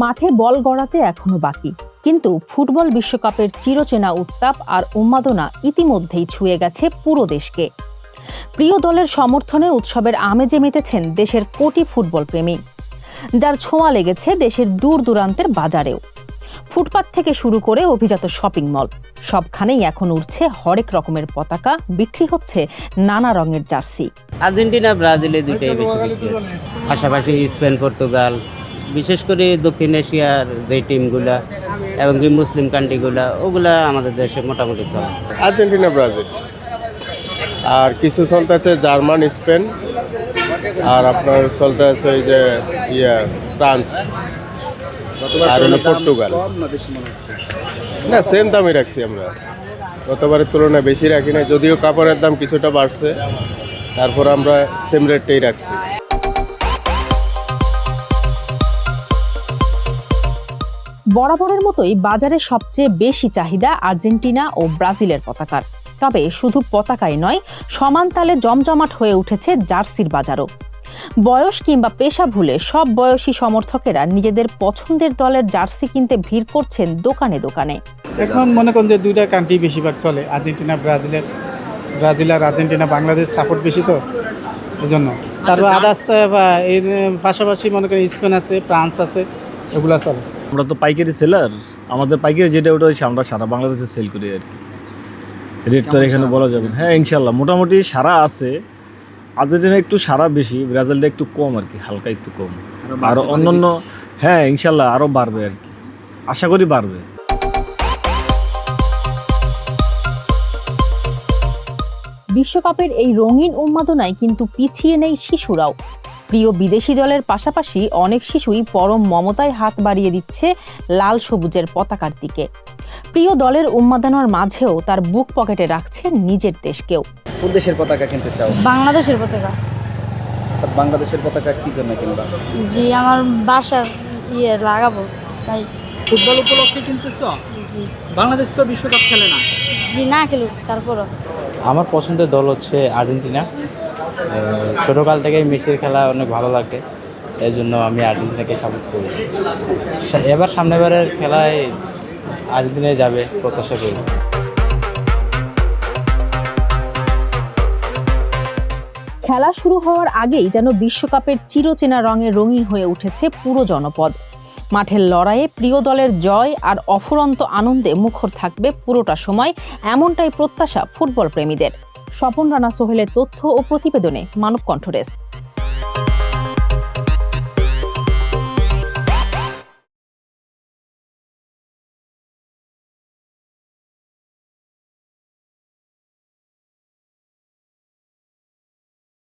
মাঠে বল গড়াতে এখনো বাকি, কিন্তু ফুটবল বিশ্বকাপের চিরচেনা উত্তাপ আর উন্মাদনা ইতিমধ্যেই ছুঁয়ে গেছে পুরো দেশকে। প্রিয় দলের সমর্থনে উৎসবের আমেজে মেতেছেন দেশের কোটি ফুটবল প্রেমী, যার ছোঁয়া লেগেছে দেশের দূর দূরান্তের বাজারেও। ফুটপাত থেকে শুরু করে অভিজাত শপিং মল, সবখানেই এখন উঠছে হরেক রকমের পতাকা, বিক্রি হচ্ছে নানা রঙের জার্সি। আর্জেন্টিনা ব্রাজিলে দুইটাই বেশি বিক্রি হচ্ছে, পাশাপাশি স্পেন পর্তুগাল, বিশেষ করে দক্ষিণ এশিয়ার যে টিমগুলা এবং কি মুসলিম কান্ট্রিগুলা, ওগুলা আমাদের দেশে মোটামুটি চলে। আর্জেন্টিনা ব্রাজিল, আর কিছু চলতে আছে জার্মান স্পেন, আর আপনার চলতে আছে ওই যে ফ্রান্স, আর হলো পর্তুগাল। না, সেম দামই রাখছি আমরা, গতবারের তুলনায় বেশি রাখি না, যদিও কাপড়ের দাম কিছুটা বাড়ছে, তারপর আমরা সেম রেটটাই রাখছি। বরাবরের মতোই বাজারে সবচেয়ে বেশি চাহিদা আর্জেন্টিনা ও ব্রাজিলের পতাকার। তবে শুধু পতাকাই নয়, সমান তালে জমজমাট হয়ে উঠেছে জার্সির বাজারও। বয়স কিংবা পেশা ভুলে সব বয়সী সমর্থকেরা নিজেদের পছন্দের দলের জার্সি কিনতে ভিড় করছেন দোকানে দোকানে। এখন মনে করেন যে দুইটা কান্ট্রি বেশিরভাগ চলে, আর্জেন্টিনা ব্রাজিল আর আর্জেন্টিনা বাংলাদেশ সাপোর্ট বেশি, তো এই জন্য। তারপর আদার্স এর পাশাপাশি মনে করেন স্পেন আছে, ফ্রান্স আছে, এগুলো চলে। আমরা তো পাইকারি সেলার, আমাদের পাইকারি যেটা ওটা আমরা সারা বাংলাদেশে সেল করি আর কি। রেট তো এখানে বলা যাবে না। হ্যাঁ, ইনশাল্লাহ মোটামুটি সারা আছে। আর্জেন্টিনা একটু সারা বেশি, ব্রাজিলটা একটু কম আর কি, হালকা একটু কম। আর অন্যান্য হ্যাঁ ইনশাল্লাহ আরও বাড়বে আর কি, আশা করি বাড়বে। বিশ্বকাপের এই রঙিন উন্মাদনায় কিন্তু পিছিয়ে নেই শিশুরাও। প্রিয় বিদেশি দলের পাশাপাশি অনেক শিশুই পরম মমতায় হাত বাড়িয়ে দিচ্ছে লাল সবুজের পতাকার দিকে। প্রিয় দলের উন্মাদনার মাঝেও তার বুক পকেটে রাখছে নিজের দেশকেও। কোন দেশের পতাকা কিনতে চাও? বাংলাদেশের পতাকা। বাংলাদেশের পতাকা কি জন্য কিনবা? জি, আমার বাসার লাগাবো তাই। ফুটবল উপলক্ষে কিনতেছ? জি। বাংলাদেশ তো বিশ্বকাপ খেলে না। জি, না খেলুক তারপরও। আমার পছন্দের দল হচ্ছে আর্জেন্টিনা। ছোটোকাল থেকেই মেসির খেলা অনেক ভালো লাগে, এই জন্য আমি আর্জেন্টিনাকে সাপোর্ট করি। এবার সামনেবারের খেলায় আর্জেন্টিনায় যাবে প্রত্যাশা করি। খেলা শুরু হওয়ার আগেই যেন বিশ্বকাপের চিরচেনা রঙে রঙিন হয়ে উঠেছে পুরো জনপদ। মাঠের লড়াইয়ে প্রিয় দলের জয় আর অফুরন্ত আনন্দে মুখর থাকবে পুরোটা সময়, এমনটাই প্রত্যাশা ফুটবল প্রেমীদের। স্বপন রানা সোহেলের তথ্য ও প্রতিবেদনে মানব কণ্ঠ ডেস্ক।